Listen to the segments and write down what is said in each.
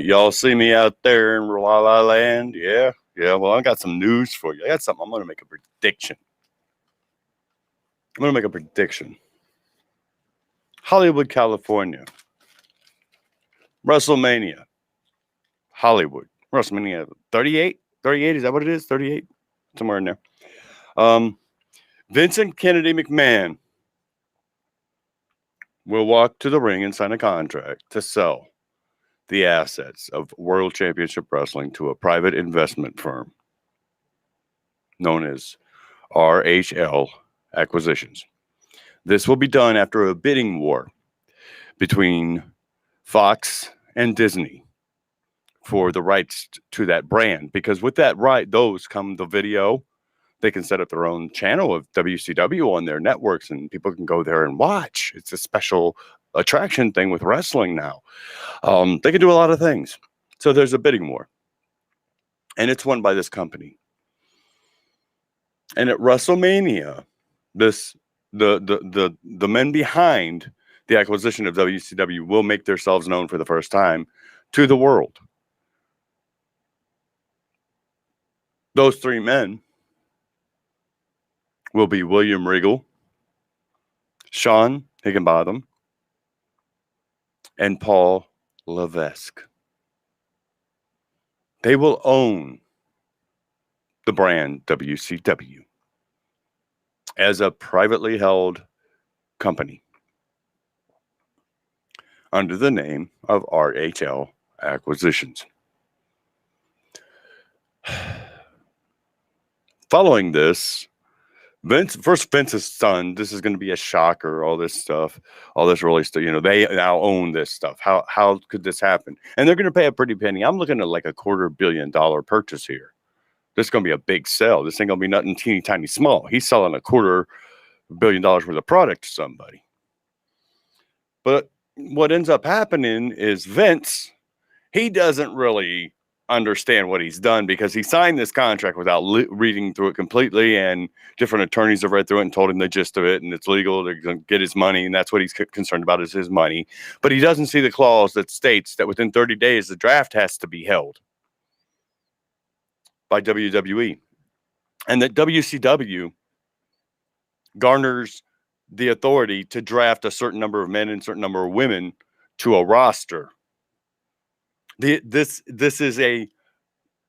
Y'all see me out there in La La Land? Yeah. Well, I got some news for you. I got something. I'm going to make a prediction. Hollywood, California. WrestleMania. Hollywood. WrestleMania 38? 38, is that what it is? 38? Somewhere in there. Vincent Kennedy McMahon will walk to the ring and sign a contract to sell the assets of World Championship Wrestling to a private investment firm known as RHL Acquisitions. This will be done after a bidding war between Fox and Disney for the rights to that brand, because with that right, those come the video. They can set up their own channel of WCW on their networks, and people can go there and watch. It's a special attraction thing with wrestling now. They can do a lot of things. So there's a bidding war, and it's won by this company. And at WrestleMania, the men behind the acquisition of WCW will make themselves known for the first time to the world. Those three men will be William Regal, Sean Higginbotham, and Paul Levesque. They will own the brand WCW as a privately held company under the name of RHL Acquisitions. Following this, Vince's son, this is going to be a shocker, all this really stuff, they now own this stuff. How could this happen? And they're going to pay a pretty penny. I'm looking at like a $250 million purchase here. This is going to be a big sell. This ain't going to be nothing teeny tiny small. He's selling a $250 million worth of product to somebody. But what ends up happening is Vince, he doesn't really understand what he's done, because he signed this contract without reading through it completely, and different attorneys have read through it and told him the gist of it, and it's legal to get his money, and that's what he's concerned about, is his money. But he doesn't see the clause that states that within 30 days the draft has to be held by WWE, and that WCW garners the authority to draft a certain number of men and a certain number of women to a roster. This is a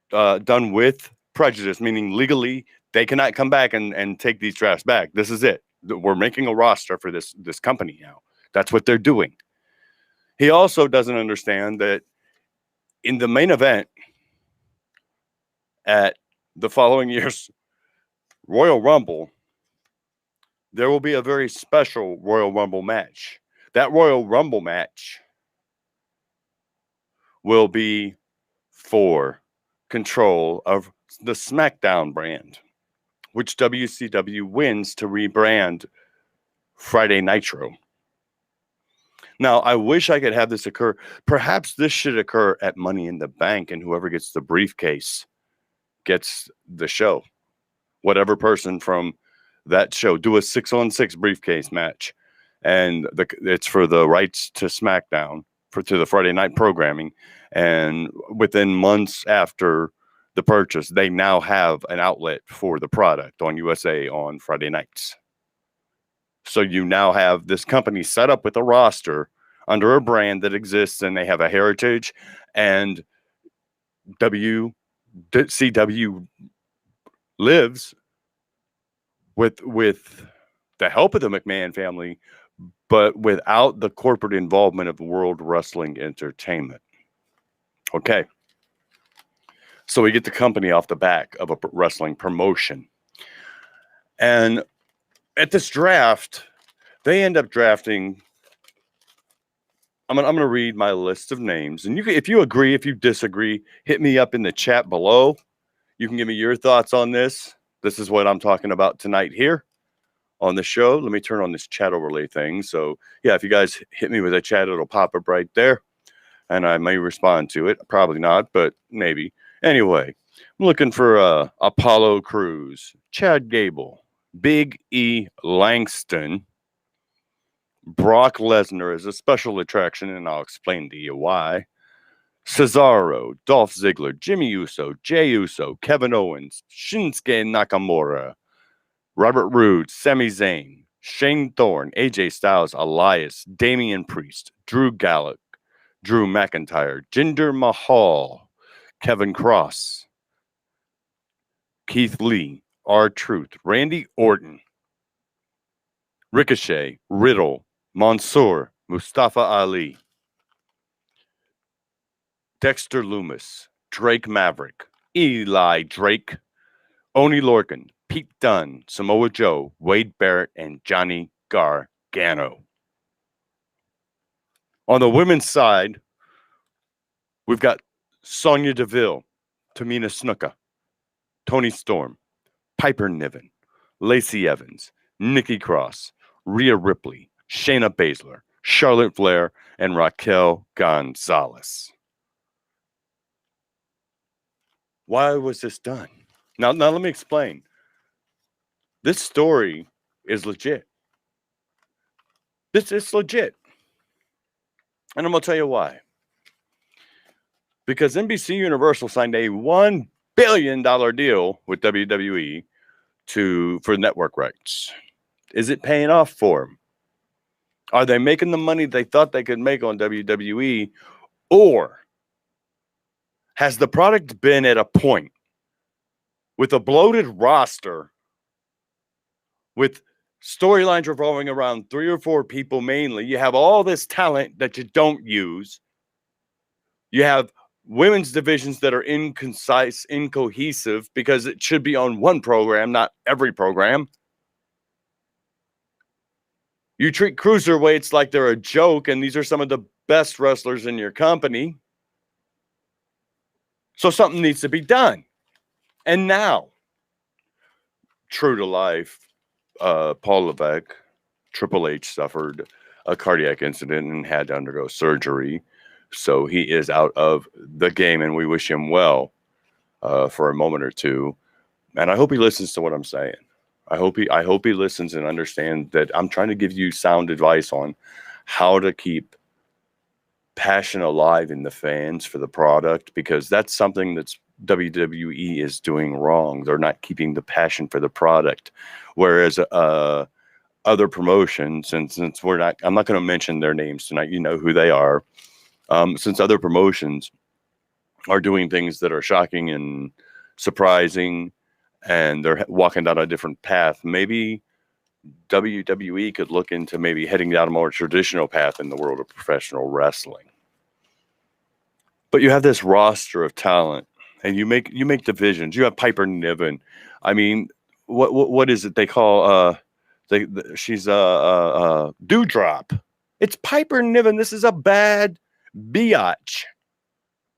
done with prejudice, meaning legally they cannot come back and take these drafts back. This is it. We're making a roster for this company now. That's what they're doing. He also doesn't understand that in the main event at the following year's Royal Rumble, there will be a very special Royal Rumble match. That Royal Rumble match will be for control of the SmackDown brand, which WCW wins to rebrand Friday Nitro. Now, I wish I could have this occur. Perhaps this should occur at Money in the Bank, and whoever gets the briefcase gets the show. Whatever person from that show, do a 6-on-6 briefcase match, and it's for the rights to SmackDown, to the Friday night programming. And within months after the purchase, they now have an outlet for the product on USA on Friday nights. So you now have this company set up with a roster under a brand that exists, and they have a heritage, and WCW lives with the help of the McMahon family, but without the corporate involvement of World Wrestling Entertainment. Okay. So we get the company off the back of a wrestling promotion. And at this draft, they end up drafting. I'm going to read my list of names. And if you agree, if you disagree, hit me up in the chat below. You can give me your thoughts on this. This is what I'm talking about tonight here on the show. Let me turn on this chat overlay thing. So, yeah, if you guys hit me with a chat, it'll pop up right there. And I may respond to it. Probably not, but maybe. Anyway, I'm looking for Apollo Crews, Chad Gable, Big E Langston, Brock Lesnar is a special attraction, and I'll explain to you why. Cesaro, Dolph Ziggler, Jimmy Uso, Jey Uso, Kevin Owens, Shinsuke Nakamura, Robert Roode, Sami Zayn, Shane Thorne, AJ Styles, Elias, Damian Priest, Drew Gallagher, Drew McIntyre, Jinder Mahal, Kevin Cross, Keith Lee, R-Truth, Randy Orton, Ricochet, Riddle, Mansoor, Mustafa Ali, Dexter Loomis, Drake Maverick, Eli Drake, Oni Lorcan, Pete Dunne, Samoa Joe, Wade Barrett, and Johnny Gargano. On the women's side, we've got Sonya Deville, Tamina Snuka, Toni Storm, Piper Niven, Lacey Evans, Nikki Cross, Rhea Ripley, Shayna Baszler, Charlotte Flair, and Raquel Gonzalez. Why was this done? Now let me explain. This story is legit. It's legit. And I'm going to tell you why. Because NBC Universal signed a $1 billion deal with WWE for network rights. Is it paying off for them? Are they making the money they thought they could make on WWE? Or has the product been at a point with a bloated roster with storylines revolving around 3 or 4 people mainly? You have all this talent that you don't use. You have women's divisions that are inconcise, incohesive, because it should be on one program, not every program. You treat cruiserweights like they're a joke, and these are some of the best wrestlers in your company. So something needs to be done. And now, true to life, Paul Levesque, Triple H, suffered a cardiac incident and had to undergo surgery. So he is out of the game, and we wish him well for a moment or two. And I hope he listens to what I'm saying. I hope he listens and understands that I'm trying to give you sound advice on how to keep passion alive in the fans for the product, because that's something that's WWE is doing wrong. They're not keeping the passion for the product, whereas other promotions, and since I'm not going to mention their names tonight, you know who they are. Since other promotions are doing things that are shocking and surprising, and they're walking down a different path, maybe WWE could look into maybe heading down a more traditional path in the world of professional wrestling. But you have this roster of talent, and you make divisions. You have Piper Niven. I mean, what is it they call? She's Dewdrop. It's Piper Niven. This is a bad biatch.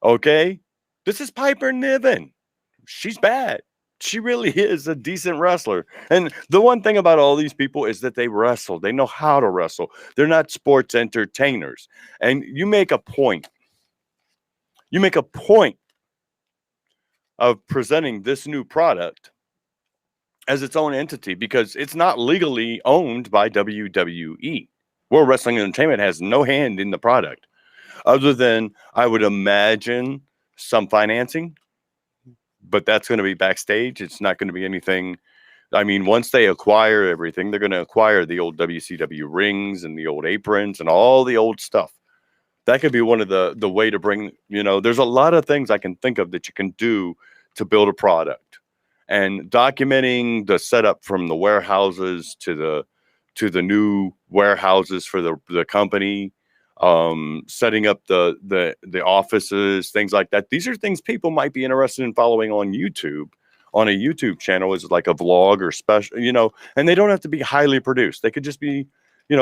Okay, this is Piper Niven. She's bad. She really is a decent wrestler. And the one thing about all these people is that they wrestle. They know how to wrestle. They're not sports entertainers. And you make a point. You make a point of presenting this new product as its own entity, because it's not legally owned by WWE. World Wrestling Entertainment has no hand in the product, other than, I would imagine, some financing. But that's going to be backstage. It's not going to be anything. I mean, once they acquire everything, they're going to acquire the old WCW rings and the old aprons and all the old stuff. That could be one of the way to bring, there's a lot of things I can think of that you can do to build a product. And documenting the setup from the warehouses to the new warehouses for the company, setting up the offices, things like that. These are things people might be interested in following on YouTube, on a YouTube channel, as like a vlog or special, and they don't have to be highly produced. They could just be,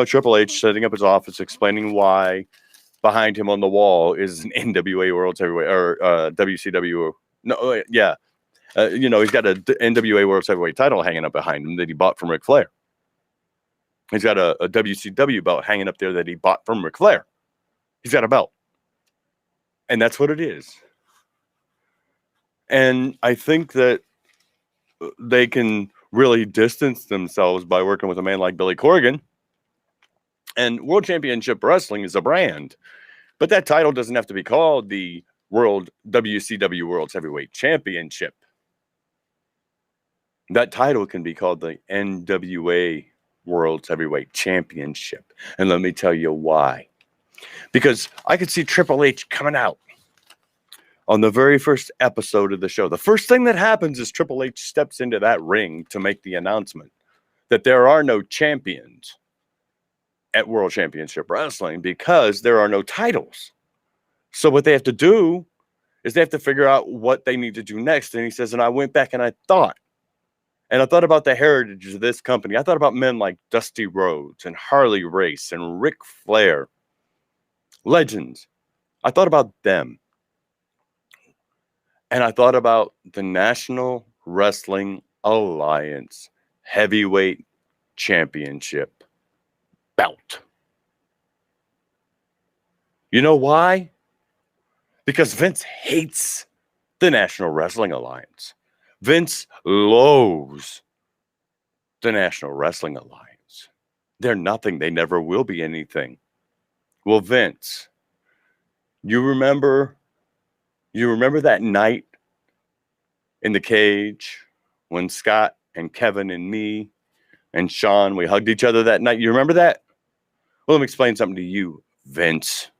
Triple H setting up his office, explaining why behind him on the wall is an NWA World's Heavyweight, or WCW. No, yeah. He's got a NWA World's Heavyweight title hanging up behind him that he bought from Ric Flair. He's got a WCW belt hanging up there that he bought from Ric Flair. He's got a belt. And that's what it is. And I think that they can really distance themselves by working with a man like Billy Corgan. And World Championship Wrestling is a brand. But that title doesn't have to be called the WCW World's Heavyweight Championship. That title can be called the NWA World's Heavyweight Championship. And let me tell you why. Because I could see Triple H coming out on the very first episode of the show. The first thing that happens is Triple H steps into that ring to make the announcement that there are no champions at World Championship Wrestling because there are no titles. So what they have to do is they have to figure out what they need to do next. And he says, and I went back and I thought about the heritage of this company. I thought about men like Dusty Rhodes and Harley Race and Ric Flair. Legends. I thought about them. And I thought about the National Wrestling Alliance Heavyweight Championship belt. You know why? Because Vince hates the National Wrestling Alliance. Vince loathes the National Wrestling Alliance. They're nothing. They never will be anything. Well, Vince, you remember that night in the cage when Scott and Kevin and me and Sean, we hugged each other that night? You remember that? Well, let me explain something to you, Vince.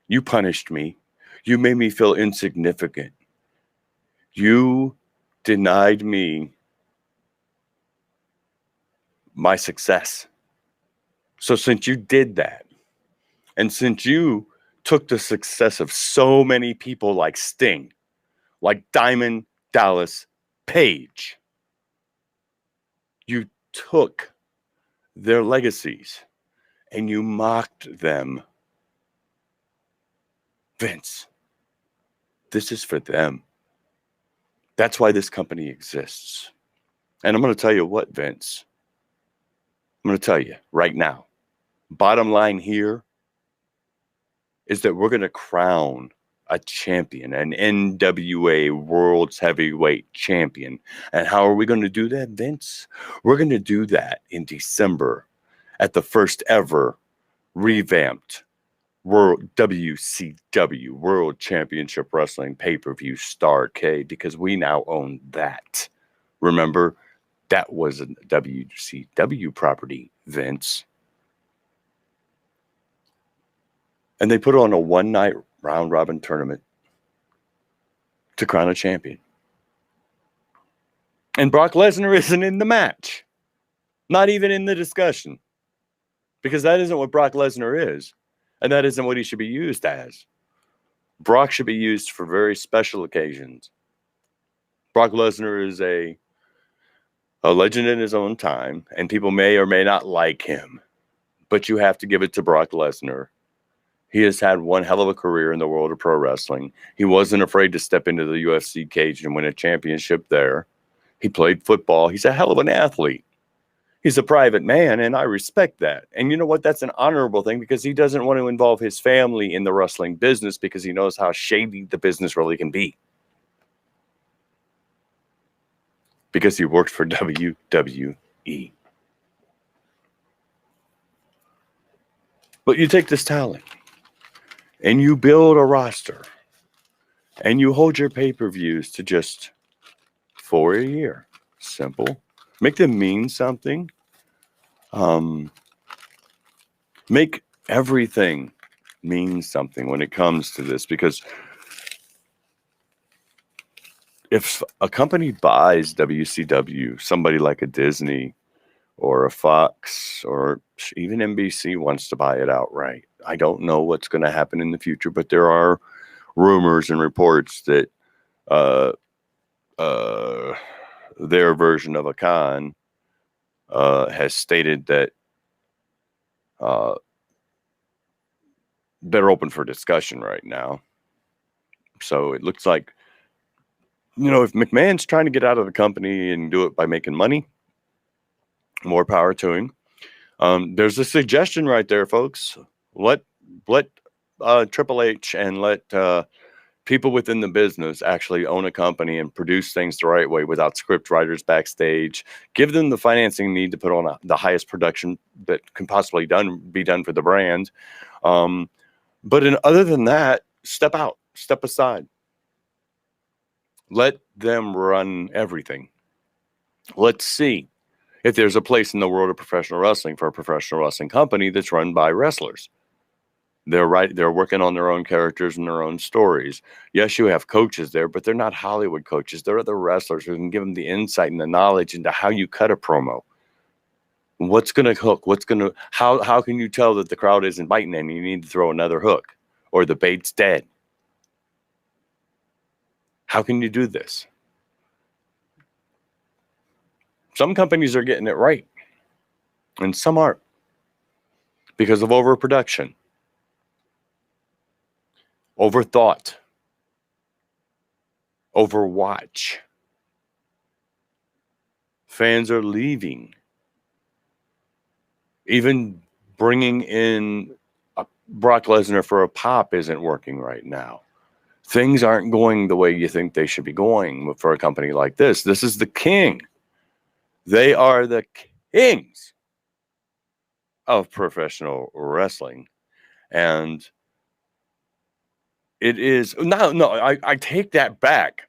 You punished me. You made me feel insignificant. You denied me my success. So since you did that, and since you took the success of so many people like Sting, like Diamond Dallas Page, you took their legacies and you mocked them. Vince, this is for them. That's why this company exists. And I'm going to tell you what, Vince. I'm going to tell you right now. Bottom line here is that we're going to crown a champion, an NWA World's Heavyweight Champion. And how are we going to do that, Vince? We're going to do that in December at the first ever revamped World WCW World Championship Wrestling pay-per-view Starrcade, because we now own that. Remember, that was a WCW property, Vince. And they put on a one-night round-robin tournament to crown a champion. And Brock Lesnar isn't in the match. Not even in the discussion. Because that isn't what Brock Lesnar is. And that isn't what he should be used as. Brock should be used for very special occasions. Brock Lesnar is a legend in his own time, and people may or may not like him. But you have to give it to Brock Lesnar. He has had one hell of a career in the world of pro wrestling. He wasn't afraid to step into the UFC cage and win a championship there. He played football. He's a hell of an athlete. He's a private man, and I respect that. And you know what? That's an honorable thing, because he doesn't want to involve his family in the wrestling business because he knows how shady the business really can be. Because he worked for WWE. But you take this talent and you build a roster and you hold your pay-per-views to just 4 a year. Simple. Make them mean something. Make everything mean something when it comes to this, because if a company buys WCW, somebody like a Disney or a Fox or even NBC wants to buy it outright. I don't know what's going to happen in the future, but there are rumors and reports that their version of a con has stated that they're open for discussion right now. So it looks like, if McMahon's trying to get out of the company and do it by making money, more power to him. There's a suggestion right there, folks. Let Triple H and let people within the business actually own a company and produce things the right way without script writers backstage. Give them the financing need to put on the highest production that can possibly be done for the brand. But other than that, step out. step aside. Let them run everything. Let's see if there's a place in the world of professional wrestling for a professional wrestling company that's run by wrestlers. They're working on their own characters and their own stories. Yes, you have coaches there, but they're not Hollywood coaches. They're other wrestlers who can give them the insight and the knowledge into how you cut a promo. What's going to hook? How can you tell that the crowd isn't biting and you need to throw another hook or the bait's dead? How can you do this? Some companies are getting it right and some aren't because of overproduction, overthought, overwatch. Fans are leaving. Even bringing in Brock Lesnar for a pop isn't working right now. Things aren't going the way you think they should be going for a company like this. This is the king. They are the kings of professional wrestling. And it is, I take that back.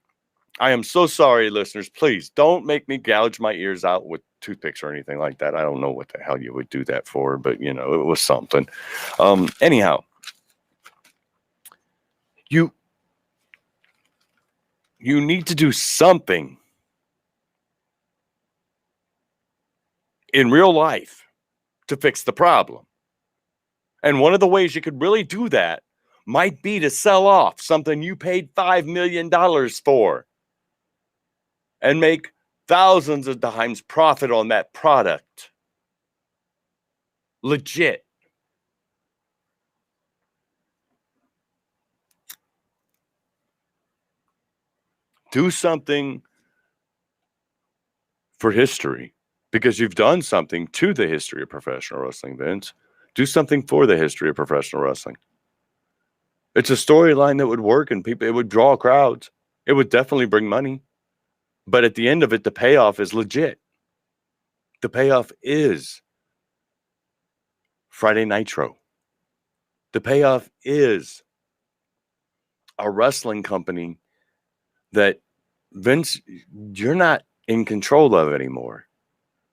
I am so sorry, listeners. Please don't make me gouge my ears out with toothpicks or anything like that. I don't know what the hell you would do that for, but it was something. Anyhow, you need to do something in real life to fix the problem. And one of the ways you could really do that might be to sell off something you paid $5 million for and make thousands of times profit on that product. Legit. Do something for history because you've done something to the history of professional wrestling, Vince. Do something for the history of professional wrestling. It's a storyline that would work and it would draw crowds. It would definitely bring money. But at the end of it, the payoff is legit. The payoff is Friday Nitro. The payoff is a wrestling company that, Vince, you're not in control of anymore.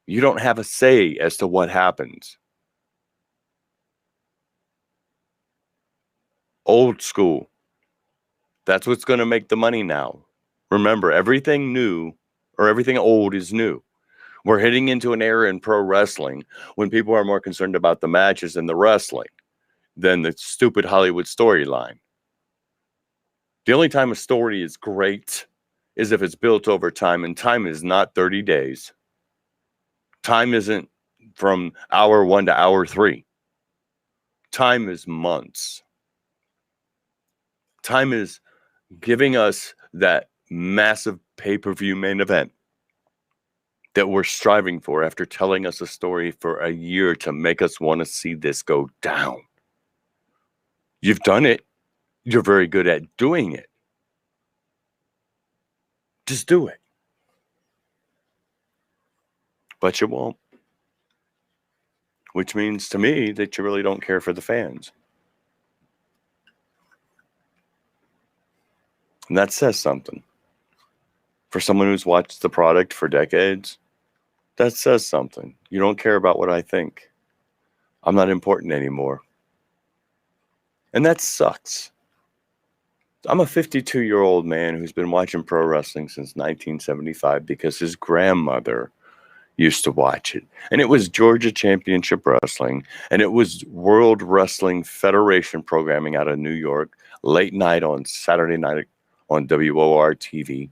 You don't have a say as to what happens. Old school. That's what's going to make the money now. Remember, everything new or everything old is new. We're hitting into an era in pro wrestling when people are more concerned about the matches and the wrestling than the stupid Hollywood storyline. The only time a story is great is if it's built over time, and time is not 30 days. Time isn't from hour 1 to hour 3. Time is months. Time is giving us that massive pay-per-view main event that we're striving for after telling us a story for a year to make us want to see this go down. You've done it. You're very good at doing it. Just do it. But you won't. Which means to me that you really don't care for the fans. And that says something. For someone who's watched the product for decades, that says something. You don't care about what I think. I'm not important anymore. And that sucks. I'm a 52-year-old man who's been watching pro wrestling since 1975 because his grandmother used to watch it. And it was Georgia Championship Wrestling, and it was World Wrestling Federation programming out of New York, late night on Saturday night on WOR TV.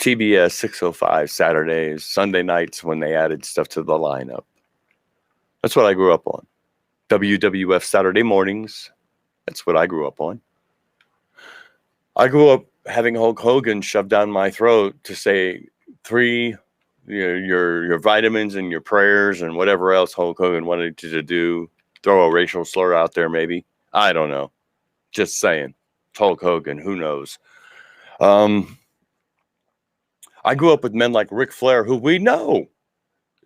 TBS 605 Saturdays, Sunday nights when they added stuff to the lineup. That's what I grew up on. WWF Saturday mornings. That's what I grew up on. I grew up having Hulk Hogan shoved down my throat to say your vitamins and your prayers and whatever else Hulk Hogan wanted you to do. Throw a racial slur out there, maybe. I don't know. Just saying. Hulk Hogan, who knows? I grew up with men like Ric Flair, who we know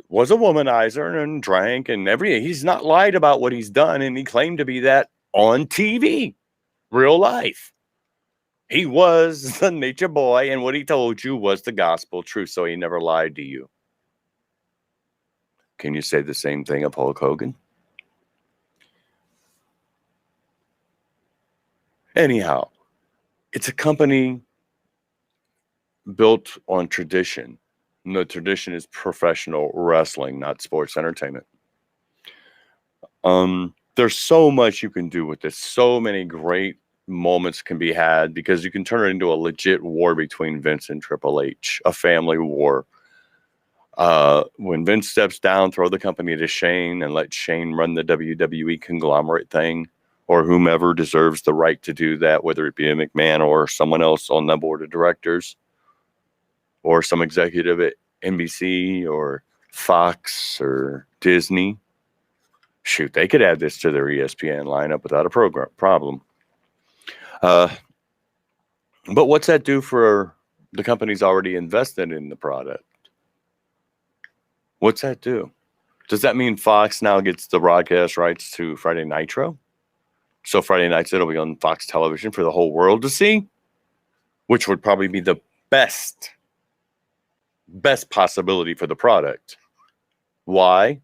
was a womanizer and drank and everything. He's not lied about what he's done, and he claimed to be that on TV. real life. He was the nature boy, and what he told you was the gospel truth, so he never lied to you. Can you say the same thing of Hulk Hogan? Anyhow, it's a company built on tradition. And the tradition is professional wrestling, not sports entertainment. There's so much you can do with this. So many great moments can be had because you can turn it into a legit war between Vince and Triple H, a family war. When Vince steps down, throw the company to Shane and let Shane run the WWE conglomerate thing, or whomever deserves the right to do that, whether it be a McMahon or someone else on the board of directors, or some executive at NBC or Fox or Disney. Shoot, they could add this to their ESPN lineup without a problem. But what's that do for the companies already invested in the product? What's that do? Does that mean Fox now gets the broadcast rights to Friday Nitro? So Friday nights, it'll be on Fox television for the whole world to see, which would probably be the best possibility for the product. Why?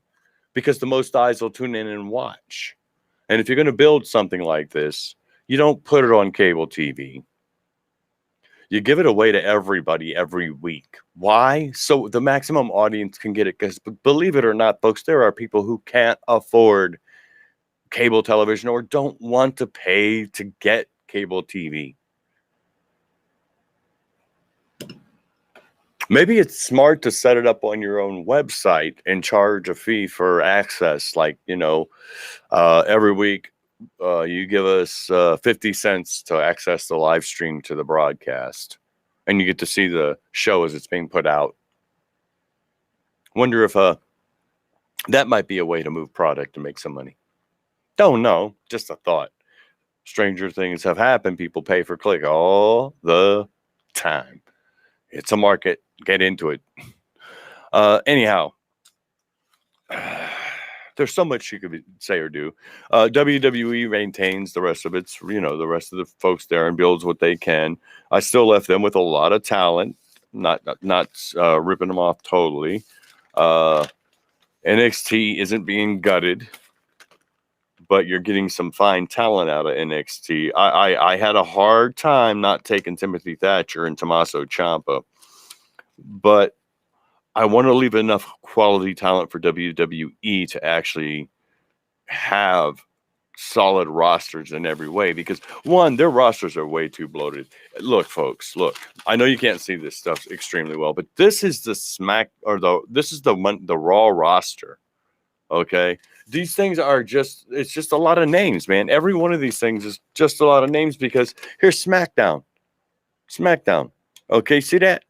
Because the most eyes will tune in and watch. And if you're going to build something like this, you don't put it on cable TV. You give it away to everybody every week. Why? So the maximum audience can get it. Because believe it or not, folks, there are people who can't afford cable television or don't want to pay to get cable TV. Maybe it's smart to set it up on your own website and charge a fee for access. Like, every week you give us 50 cents to access the live stream to the broadcast. And you get to see the show as it's being put out. Wonder if that might be a way to move product and make some money. Don't know. Just a thought. Stranger things have happened. People pay for click all the time. It's a market. Get into it. Anyhow, there's so much you could say or do. WWE maintains the rest of its, the rest of the folks there and builds what they can. I still left them with a lot of talent, not ripping them off totally. NXT isn't being gutted, but you're getting some fine talent out of NXT. I had a hard time not taking Timothy Thatcher and Tommaso Ciampa, but I want to leave enough quality talent for WWE to actually have solid rosters in every way, because one, their rosters are way too bloated. Look, folks, I know you can't see this stuff extremely well, but this is the the Raw roster. Okay. These things are it's just a lot of names, man. Every one of these things is just a lot of names because here's SmackDown. Okay. See that?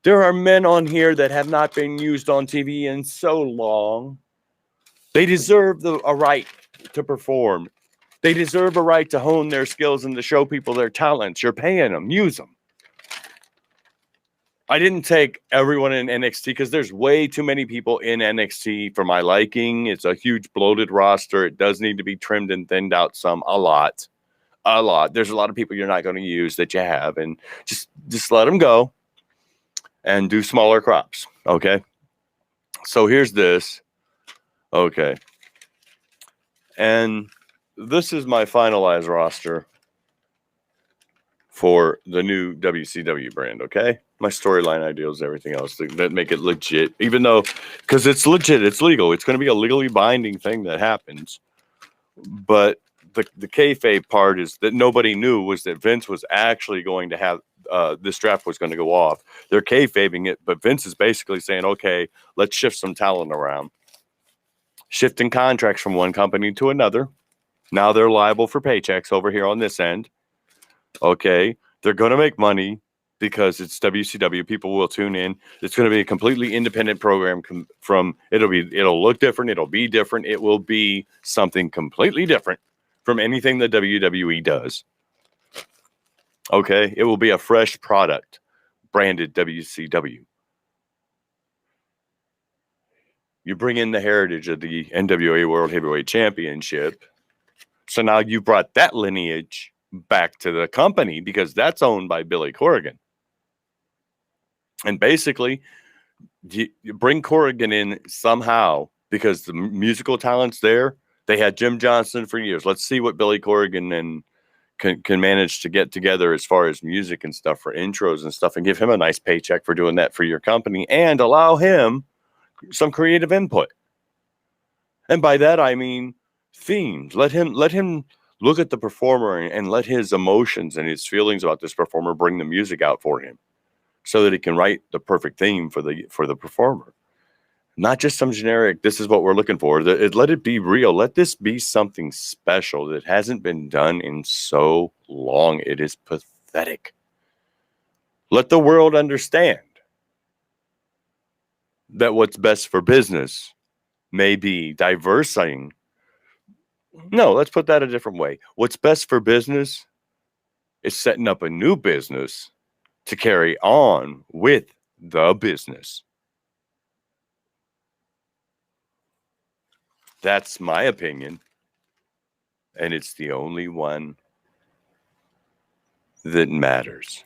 There are men on here that have not been used on TV in so long. They deserve a right to perform. They deserve a right to hone their skills and to show people their talents. You're paying them. Use them. I didn't take everyone in NXT because there's way too many people in NXT for my liking. It's a huge bloated roster. It does need to be trimmed and thinned out some, a lot. There's a lot of people you're not going to use that you have, and just let them go and do smaller crops. Okay. So here's this. Okay. And this is my finalized roster for the new WCW brand. Okay. My storyline ideals, everything else that make it legit, even though, because it's legit, it's legal. It's going to be a legally binding thing that happens. But the kayfabe part is that nobody knew was that Vince was actually going to have this draft was going to go off. They're kayfabing it, but Vince is basically saying, okay, let's shift some talent around. Shifting contracts from one company to another. Now they're liable for paychecks over here on this end. Okay. They're going to make money because it's WCW. People will tune in. It's going to be a completely independent program it'll look different. It'll be different. It will be something completely different from anything that WWE does. Okay. It will be a fresh product branded WCW. You bring in the heritage of the NWA World Heavyweight Championship. So now you brought that lineage back to the company because that's owned by Billy Corrigan. And basically, you bring Corrigan in somehow because the musical talent's there. They had Jim Johnston for years. Let's see what Billy Corrigan and can manage to get together as far as music and stuff for intros and stuff, and give him a nice paycheck for doing that for your company, and allow him some creative input. And by that I mean themes. Let him look at the performer and let his emotions and his feelings about this performer bring the music out for him, so that he can write the perfect theme for the performer. Not just some generic, this is what we're looking for. Let it be real. Let this be something special that hasn't been done in so long. It is pathetic. Let the world understand that what's best for business may be diversing. No, let's put that a different way. What's best for business is setting up a new business to carry on with the business. That's my opinion. And it's the only one that matters.